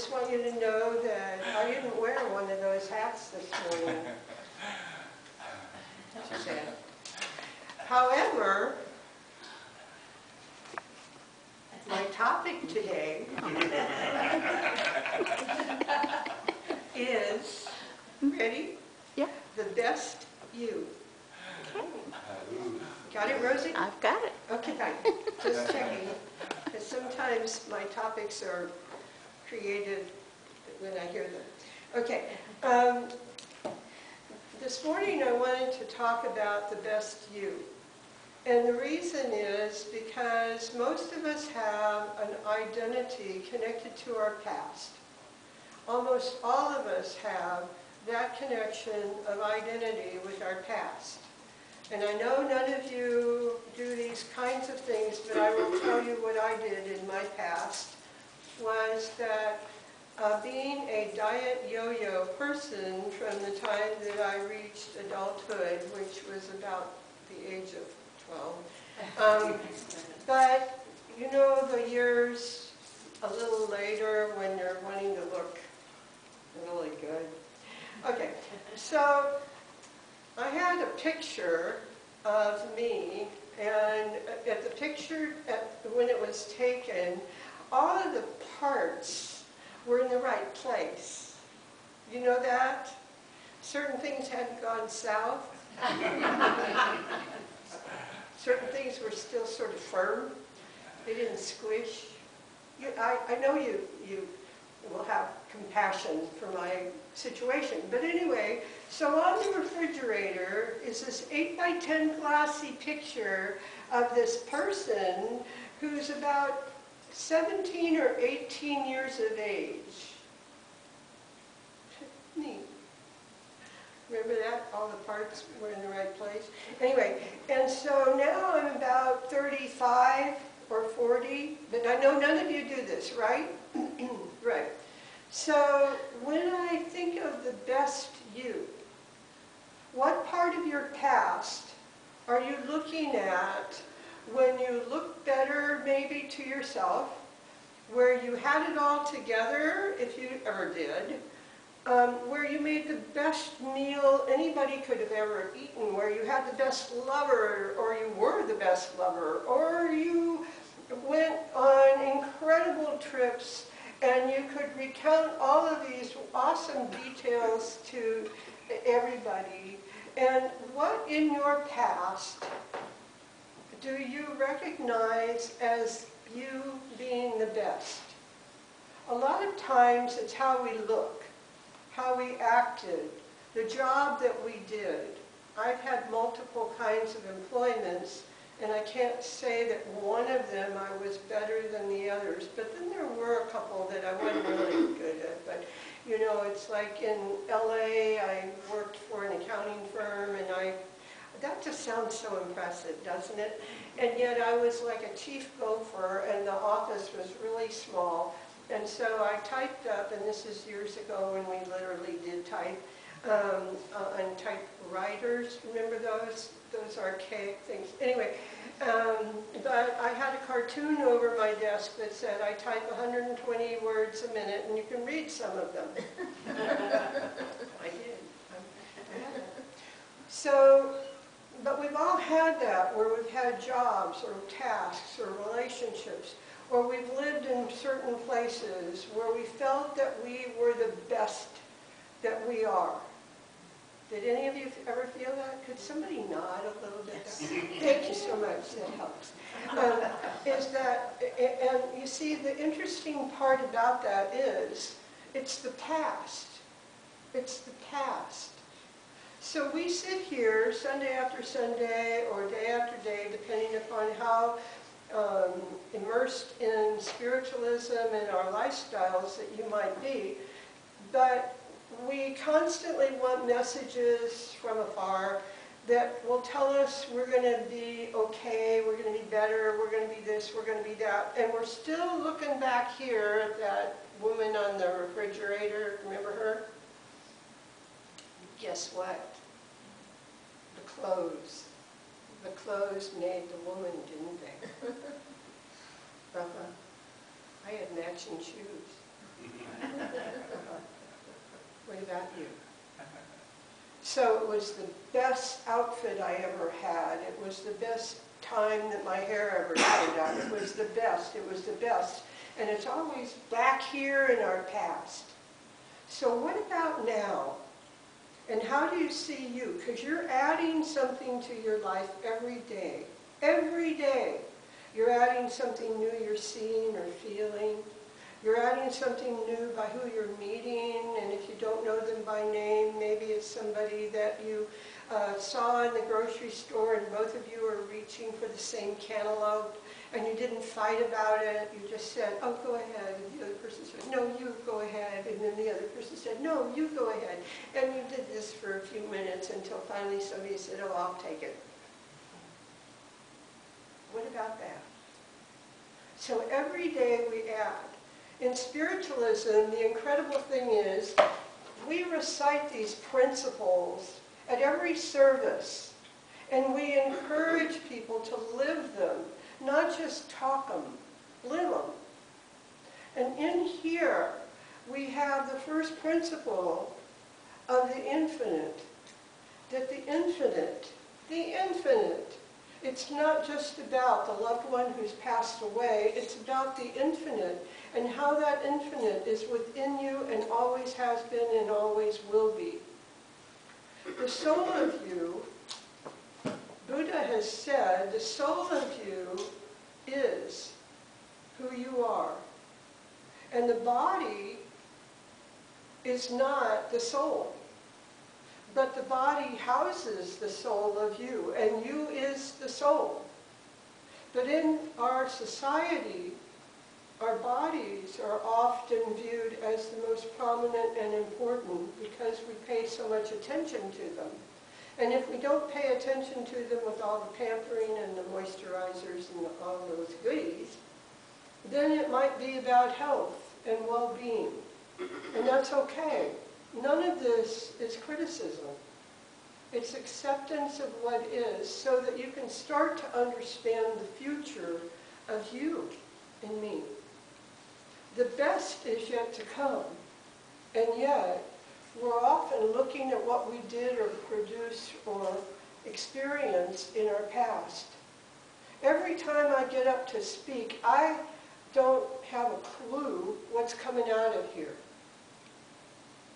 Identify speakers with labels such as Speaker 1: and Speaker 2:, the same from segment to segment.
Speaker 1: just want you to know that I didn't wear one of those hats this morning. She said. However, my topic today is, ready?
Speaker 2: Yeah.
Speaker 1: The best you.
Speaker 2: Okay.
Speaker 1: Got it, Rosie?
Speaker 2: I've got it.
Speaker 1: Okay, fine. Just checking. Because sometimes my topics are created when I hear them. Okay. This morning I wanted to talk about the best you. And the reason is because most of us have an identity connected to our past. Almost all of us have that connection of identity with our past. And I know none of you do these kinds of things, but I will tell you what I did in my past was that being a diet yo-yo person from the time that I reached adulthood, which was about the age of 12. But, you know, the years a little later when you're wanting to look really good. Okay, so I had a picture of me, and at the picture, when it was taken, all of the parts were in the right place. You know that? Certain things hadn't gone south. Certain things were still sort of firm. They didn't squish. I know you will have compassion for my situation. But anyway, so on the refrigerator is this 8x10 glossy picture of this person who's about 17 or 18 years of age. Neat. Remember that? All the parts were in the right place. Anyway, and so now I'm about 35 or 40, but I know none of you do this, right? Right. So when I think of the best you, what part of your past are you looking at when you look better maybe to yourself, where you had it all together, if you ever did, where you made the best meal anybody could have ever eaten, where you had the best lover, or you were the best lover, or you went on incredible trips and you could recount all of these awesome details to everybody. And what in your past do you recognize as you being the best? A lot of times it's how we look, how we acted, the job that we did. I've had multiple kinds of employments, and I can't say that one of them I was better than the others, but then there were a couple that I wasn't really good at. But, you know, it's like in LA, I worked for an accounting firm, and that just sounds so impressive, doesn't it? And yet I was like a chief gopher, and the office was really small. And so I typed up, and this is years ago when we literally did type, on typewriters. Remember those? Those archaic things. Anyway, but I had a cartoon over my desk that said, I type 120 words a minute, and you can read some of them. I did. So, but we've all had that, where we've had jobs, or tasks, or relationships, or we've lived in certain places where we felt that we were the best that we are. Did any of you ever feel that? Could somebody nod a little bit? Yes. Thank you so much, that helps. Is that, and you see, the interesting part about that is, it's the past. It's the past. So we sit here Sunday after Sunday, or day after day, depending upon how immersed in spiritualism and our lifestyles that you might be, but we constantly want messages from afar that will tell us we're going to be okay, we're going to be better, we're going to be this, we're going to be that, and we're still looking back here at that woman on the refrigerator. Remember her? Guess what? The clothes. The clothes made the woman, didn't they? I had matching shoes. So it was the best outfit I ever had. It was the best time that my hair ever turned out. It was the best. It was the best. And it's always back here in our past. So what about now? And how do you see you? Because you're adding something to your life every day. Every day. You're adding something new you're seeing or feeling. You're adding something new by who you're meeting, and if you don't know them by name, maybe it's somebody that you saw in the grocery store and both of you are reaching for the same cantaloupe, and you didn't fight about it, you just said, oh, go ahead, and the other person said, no, you go ahead, and then the other person said, no, you go ahead. And you did this for a few minutes until finally somebody said, oh, I'll take it. What about that? So every day we add. In spiritualism, the incredible thing is, we recite these principles at every service, and we encourage people to live them, not just talk them, live them. And in here, we have the first principle of the infinite, that the infinite, it's not just about the loved one who's passed away, it's about the infinite and how that infinite is within you and always has been and always will be. The soul of you, Buddha has said, the soul of you is who you are. And the body is not the soul. But the body houses the soul of you, and you is the soul. But in our society, our bodies are often viewed as the most prominent and important because we pay so much attention to them. And if we don't pay attention to them with all the pampering and the moisturizers and all those goodies, then it might be about health and well-being. And that's okay. None of this is criticism. It's acceptance of what is so that you can start to understand the future of you and me. The best is yet to come, and yet we're often looking at what we did or produced or experienced in our past. Every time I get up to speak, I don't have a clue what's coming out of here.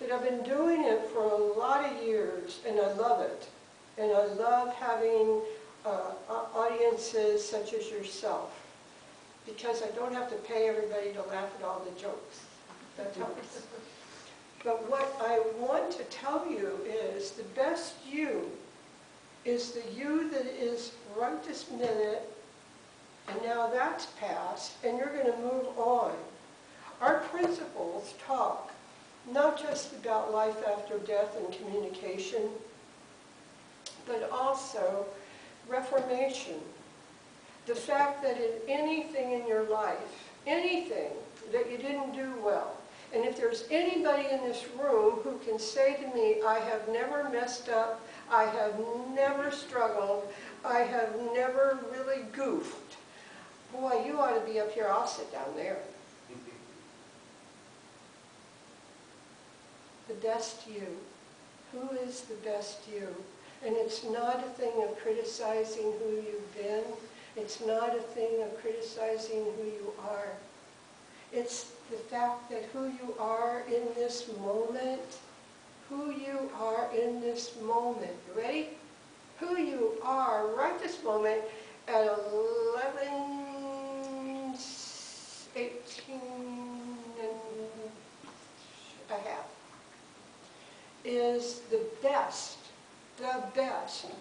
Speaker 1: But I've been doing it for a lot of years, and I love it. And I love having audiences such as yourself, because I don't have to pay everybody to laugh at all the jokes. That helps. But what I want to tell you is the best you is the you that is right this minute, and now that's past, and you're going to move on. Our principles talk not just about life after death and communication, but also reformation. The fact that in anything in your life, anything that you didn't do well, and if there's anybody in this room who can say to me, I have never messed up, I have never struggled, I have never really goofed, boy, you ought to be up here, I'll sit down there. The best you. Who is the best you? And it's not a thing of criticizing who you've been. It's not a thing of criticizing who you are. It's the fact that who you are in this moment, who you are in this moment. You ready? Who you are right this moment at 11:18 and a half. Is the best,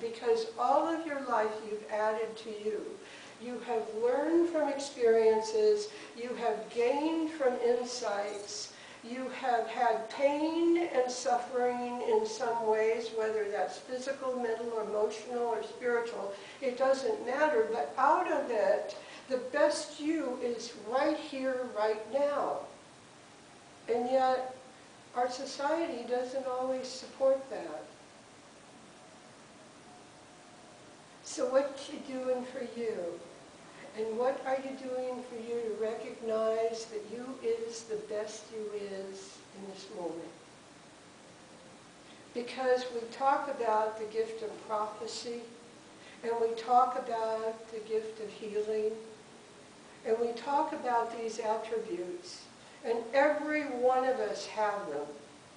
Speaker 1: because all of your life you've added to you. You have learned from experiences, you have gained from insights, you have had pain and suffering in some ways, whether that's physical, mental, or emotional, or spiritual, it doesn't matter, but out of it, the best you is right here, right now. And yet, our society doesn't always support that. So what you doing for you? And what are you doing for you to recognize that you is the best you is in this moment? because we talk about the gift of prophecy, and we talk about the gift of healing, and we talk about these attributes, and every one of us have them,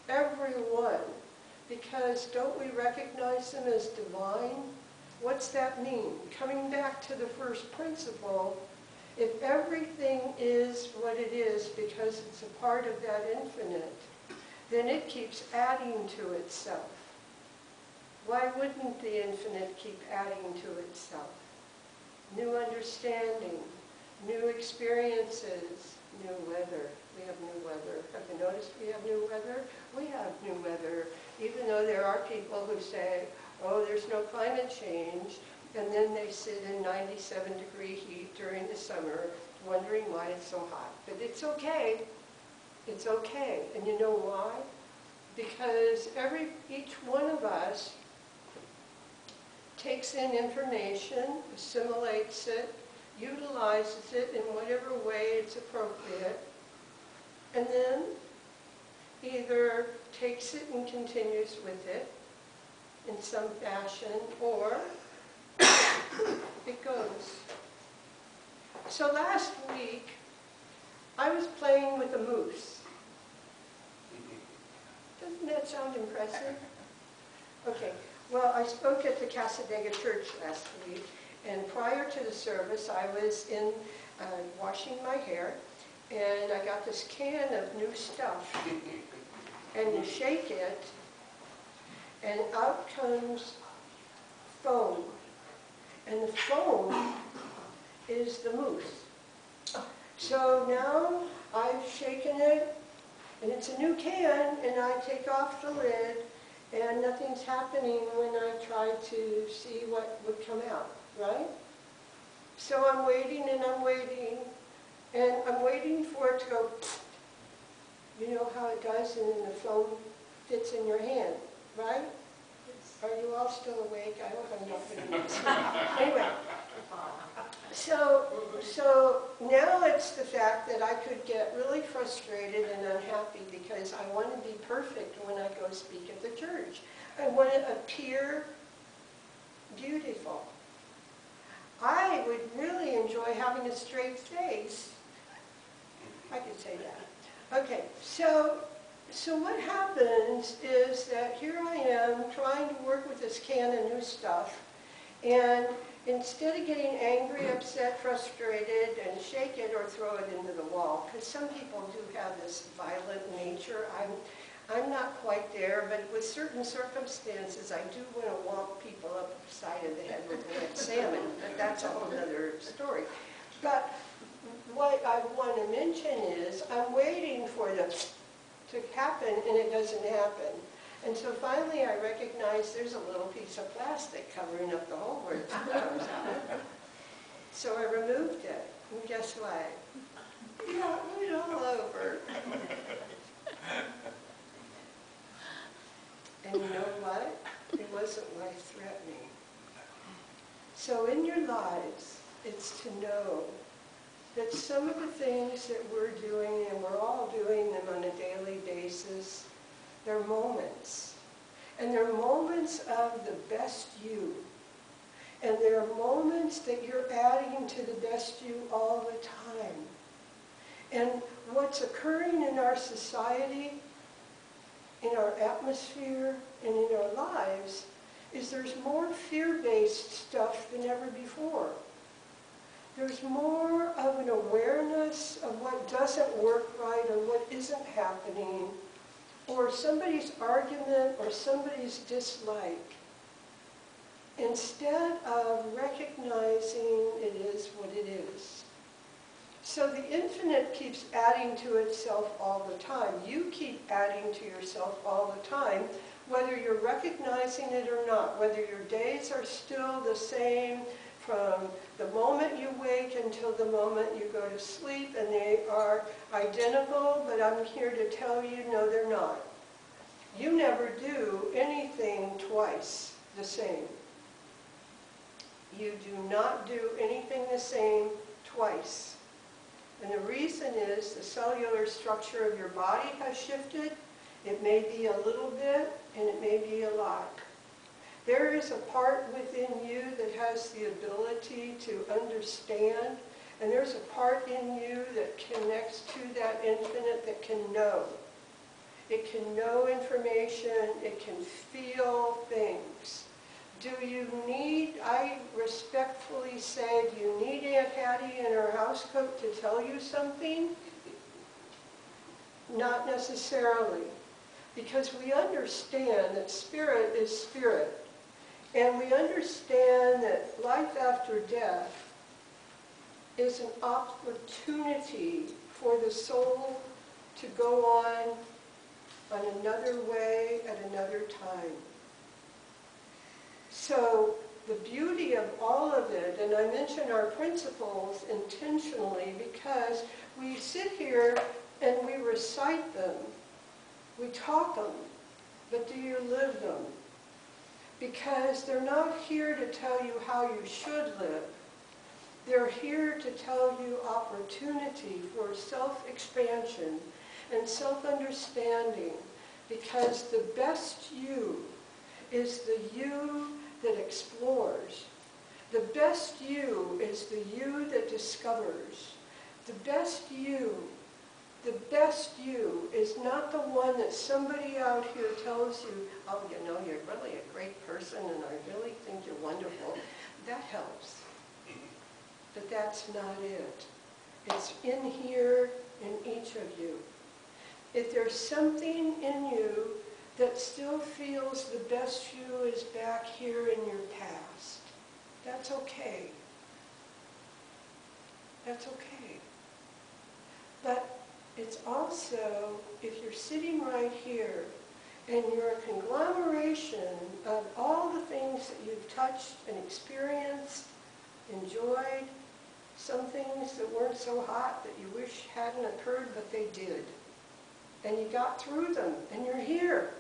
Speaker 1: every one, because don't we recognize them as divine? What's that mean? Coming back to the first principle, if everything is what it is because it's a part of that infinite, then it keeps adding to itself. Why wouldn't the infinite keep adding to itself? New understanding, new experiences, new weather. We have new weather. Have you noticed we have new weather? We have new weather, even though there are people who say, oh, there's no climate change, and then they sit in 97-degree heat during the summer, wondering why it's so hot. But it's okay. It's okay. And you know why? Because each one of us takes in information, assimilates it, utilizes it in whatever way it's appropriate, and then either takes it and continues with it in some fashion, or it goes. So last week, I was playing with a moose. Doesn't that sound impressive? Okay, well, I spoke at the Casadega Church last week, and prior to the service, I was in washing my hair, and I got this can of new stuff, and you shake it, and out comes foam, and the foam is the moose. So now I've shaken it, and it's a new can, and I take off the lid, and nothing's happening when I try to see what would come out, right? So I'm waiting, and I'm waiting, and I'm waiting for it to go, you know how it does, and then the foam fits in your hand, right? Are you all still awake? I hope I'm not going to miss it. Anyway, so now it's the fact that I could get really frustrated and unhappy because I want to be perfect when I go speak at the church. I want to appear beautiful. I would really enjoy having a straight face. I could say that. Okay, so what happens is that here I am trying to work with this can of new stuff, and instead of getting angry, upset, frustrated, and shake it or throw it into the wall, because some people do have this violent nature. I'm not quite there, but with certain circumstances, I do want to whomp people up the side of the head with a red salmon, but that's a whole other story. But what I want to mention is I'm waiting for the to happen, and it doesn't happen. And so finally I recognize there's a little piece of plastic covering up the hole where it comes out. So I removed it, and guess what? Yeah, it was all over. And you know what? It wasn't life-threatening. So in your lives, it's to know that some of the things that we're doing, and we're all doing them on a daily basis, they're moments. And they're moments of the best you. And they're moments that you're adding to the best you all the time. And what's occurring in our society, in our atmosphere, and in our lives, is there's more fear-based stuff than ever before. There's more of an awareness of what doesn't work right or what isn't happening, or somebody's argument or somebody's dislike, instead of recognizing it is what it is. So the infinite keeps adding to itself all the time. You keep adding to yourself all the time, whether you're recognizing it or not, whether your days are still the same from the moment you wake until the moment you go to sleep, and they are identical, but I'm here to tell you, no, they're not. You never do anything twice the same. You do not do anything the same twice. And the reason is the cellular structure of your body has shifted, It may be a little bit, and it may be a lot. There is a part within you that has the ability to understand, and there's a part in you that connects to that infinite that can know. It can know information, it can feel things. Do you need, I respectfully say, do you need Aunt Hattie in her house coat to tell you something? Not necessarily. Because we understand that spirit is spirit. And we understand that life after death is an opportunity for the soul to go on another way at another time. So the beauty of all of it, and I mention our principles intentionally because we sit here and we recite them, we talk them, but do you live them? Because they're not here to tell you how you should live. They're here to tell you opportunity for self-expansion and self-understanding, because the best you is the you that explores. The best you is the you that discovers. The best you is not the one that somebody out here tells you, oh, you know, you're really a great person and I really think you're wonderful. That helps. But that's not it. It's in here in each of you. If there's something in you that still feels the best you is back here in your past, that's okay. That's okay. But it's also, if you're sitting right here and you're a conglomeration of all the things that you've touched and experienced, enjoyed, some things that weren't so hot that you wish hadn't occurred, but they did. And you got through them, and you're here.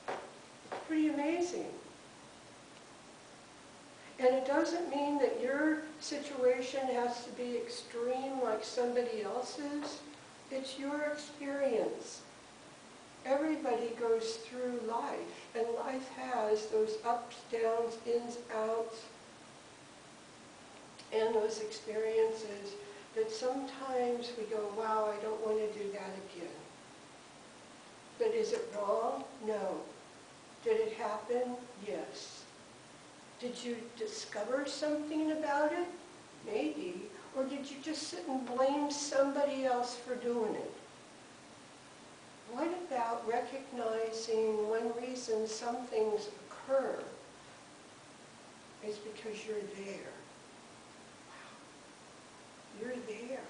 Speaker 1: It's pretty amazing. And it doesn't mean that your situation has to be extreme like somebody else's. It's your experience. Everybody goes through life, and life has those ups, downs, ins, outs, and those experiences that sometimes we go, wow, I don't want to do that again. But is it wrong? No. Did it happen? Yes. Did you discover something about it? Maybe. Or did you just sit and blame somebody else for doing it? What about recognizing one reason some things occur is because you're there? Wow. You're there.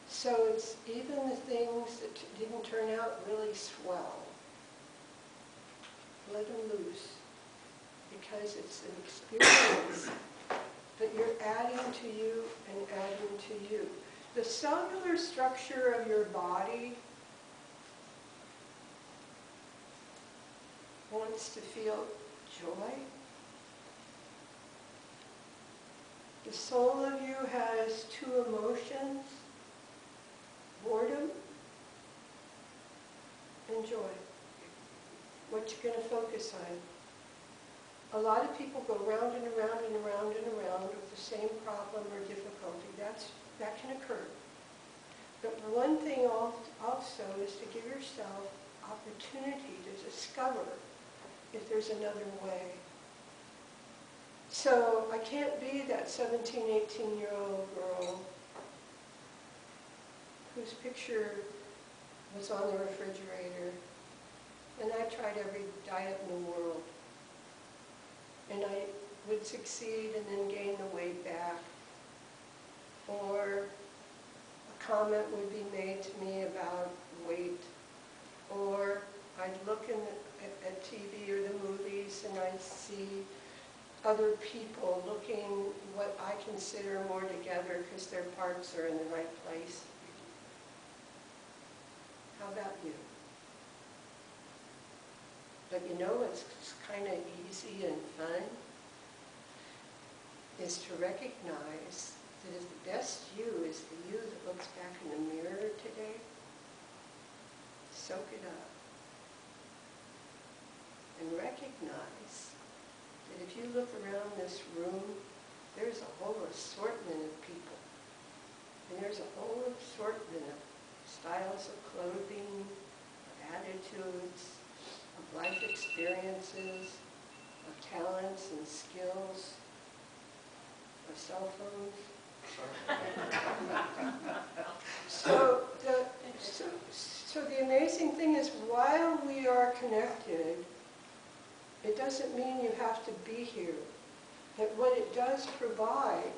Speaker 1: So it's even the things that didn't turn out really swell. Let them loose, because it's an experience that you're adding to you and adding to you. The cellular structure of your body wants to feel joy. The soul of you has two emotions: boredom and joy. What you're going to focus on. A lot of people go round and around and around and around with the same problem or difficulty. That can occur. But one thing also is to give yourself opportunity to discover if there's another way. So I can't be that 17, 18-year-old girl whose picture was on the refrigerator, and I tried every diet in the world, and I would succeed and then gain the weight back, or a comment would be made to me about weight, or I'd look at TV or the movies and I'd see other people looking what I consider more together because their parts are in the right place. How about you? But you know what's kind of easy and fun is to recognize that the best you is the you that looks back in the mirror today. So recognize that if you look around this room, there's a whole assortment of people. And there's a whole assortment of styles of clothing, of attitudes, of life experiences, of talents and skills, of cell phones. So the amazing thing is, while we are connected, it doesn't mean you have to be here. That what it does provide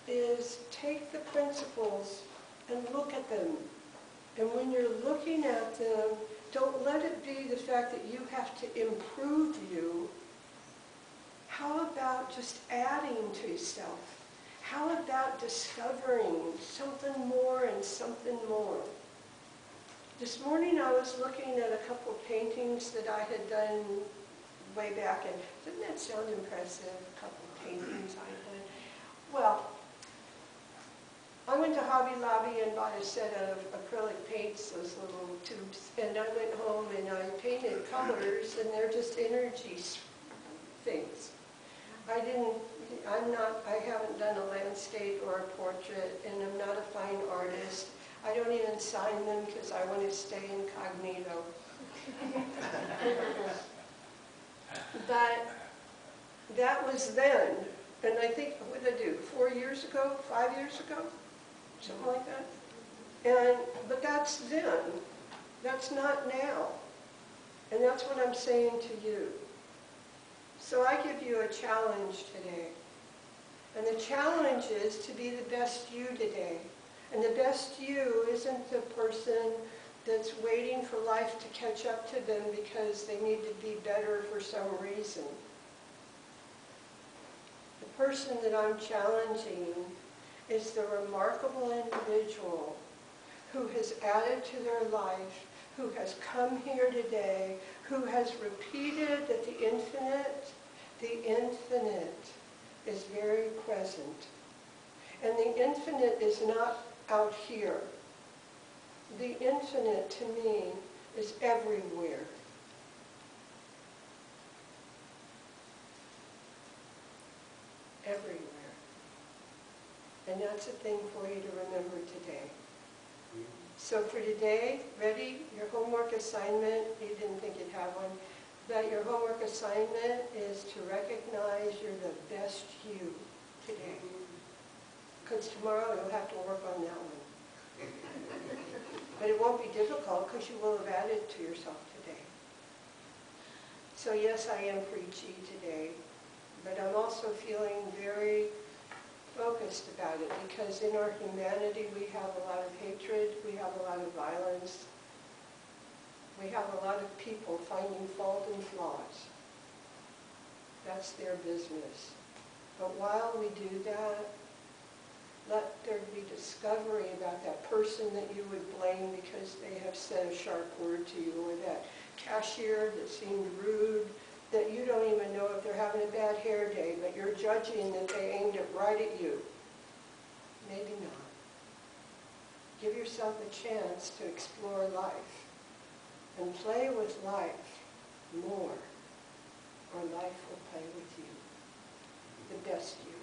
Speaker 1: is take the principles and look at them. And when you're looking at them, don't let it be the fact that you have to improve you. How about just adding to yourself? How about discovering something more and something more? This morning I was looking at a couple of paintings that I had done way back, and doesn't that sound impressive? A couple of paintings I had done. Well, I went to Hobby Lobby and bought a set of acrylic paints, those little tubes, and I went home and I painted colors, and they're just energy things. I haven't done a landscape or a portrait, and I'm not a fine artist. I don't even sign them because I want to stay incognito. But that was then, and I think, what did I do, 4 years ago, 5 years ago? Something like that. But that's then. That's not now. And that's what I'm saying to you. So I give you a challenge today. And the challenge is to be the best you today. And the best you isn't the person that's waiting for life to catch up to them because they need to be better for some reason. The person that I'm challenging is the remarkable individual who has added to their life, who has come here today, who has repeated that the infinite is very present. And the infinite is not out here. The infinite, to me, is everywhere. Everywhere. And that's a thing for you to remember today. So for today, ready? Your homework assignment, you didn't think you'd have one, but your homework assignment is to recognize you're the best you today. Because tomorrow you'll have to work on that one. But it won't be difficult because you will have added to yourself today. So yes, I am preachy today, but I'm also feeling very focused about it because in our humanity we have a lot of hatred, we have a lot of violence, we have a lot of people finding fault and flaws. That's their business. But while we do that, let there be discovery about that person that you would blame because they have said a sharp word to you, or that cashier that seemed rude, that you don't even know if they're having a bad hair day, but you're judging that they aimed it right at you. Maybe not. Give yourself a chance to explore life and play with life more, or life will play with you. The best you.